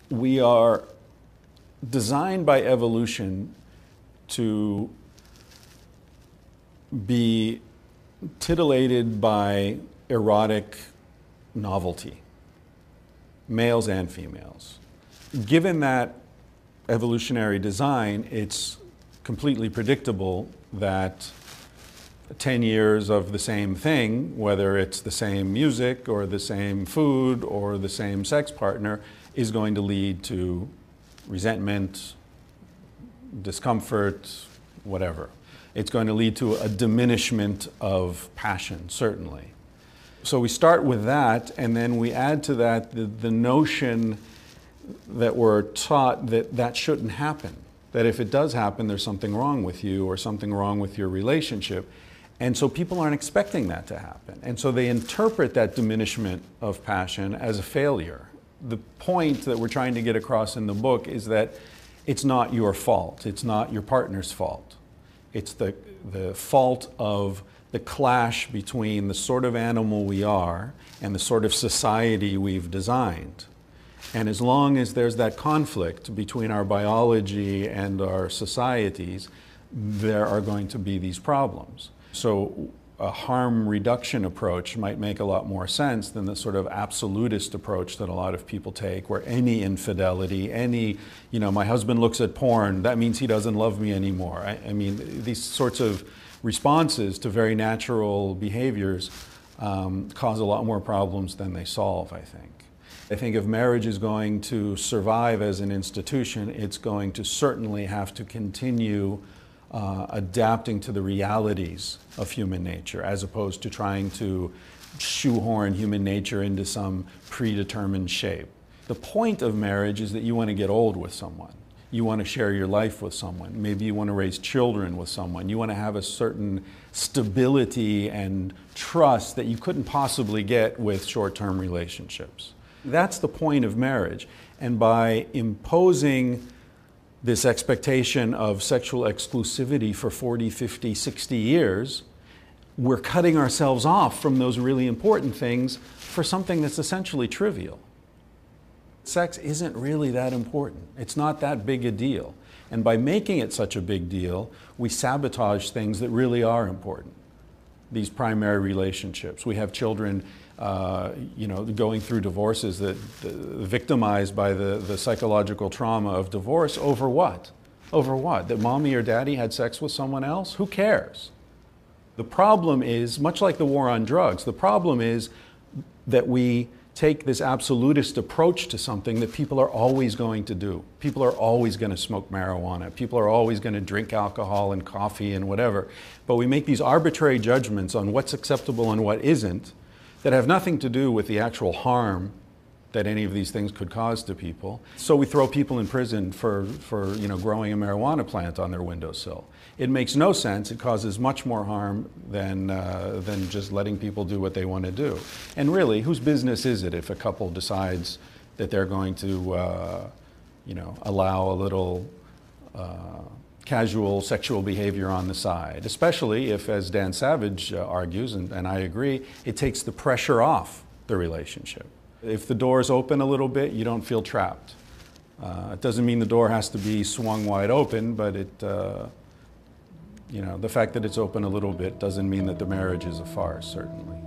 We are designed by evolution to be titillated by erotic novelty, males and females. Given that evolutionary design, it's completely predictable that 10 years of the same thing, whether it's the same music or the same food or the same sex partner, is going to lead to resentment, discomfort, whatever. It's going to lead to a diminishment of passion, certainly. So we start with that, and then we add to that the notion that we're taught that that shouldn't happen. That if it does happen, there's something wrong with you or something wrong with your relationship. And so people aren't expecting that to happen. And so they interpret that diminishment of passion as a failure. The point that we're trying to get across in the book is that it's not your fault. It's not your partner's fault. It's the fault of the clash between the sort of animal we are and the sort of society we've designed. And as long as there's that conflict between our biology and our societies, there are going to be these problems. So a harm reduction approach might make a lot more sense than the sort of absolutist approach that a lot of people take, where any infidelity, my husband looks at porn, that means he doesn't love me anymore. I mean, these sorts of responses to very natural behaviors cause a lot more problems than they solve, I think. I think if marriage is going to survive as an institution, it's going to certainly have to continue adapting to the realities of human nature, as opposed to trying to shoehorn human nature into some predetermined shape. The point of marriage is that you want to get old with someone. You want to share your life with someone. Maybe you want to raise children with someone. You want to have a certain stability and trust that you couldn't possibly get with short-term relationships. That's the point of marriage. And by imposing this expectation of sexual exclusivity for 40, 50, 60 years, we're cutting ourselves off from those really important things for something that's essentially trivial. Sex isn't really that important. It's not that big a deal. And by making it such a big deal, we sabotage things that really are important. These primary relationships. We have children going through divorces that victimized by the psychological trauma of divorce over what? Over what? That mommy or daddy had sex with someone else? Who cares? The problem is, much like the war on drugs, the problem is that we take this absolutist approach to something that people are always going to do. People are always going to smoke marijuana. People are always going to drink alcohol and coffee and whatever. But we make these arbitrary judgments on what's acceptable and what isn't, that have nothing to do with the actual harm that any of these things could cause to people. So we throw people in prison for growing a marijuana plant on their windowsill. It makes no sense. It causes much more harm than just letting people do what they want to do. And really, whose business is it if a couple decides that they're going to allow a little casual sexual behavior on the side, especially if, as Dan Savage argues, and I agree, it takes the pressure off the relationship. If the door's open a little bit, you don't feel trapped. It doesn't mean the door has to be swung wide open, but the fact that it's open a little bit doesn't mean that the marriage is a farce, certainly.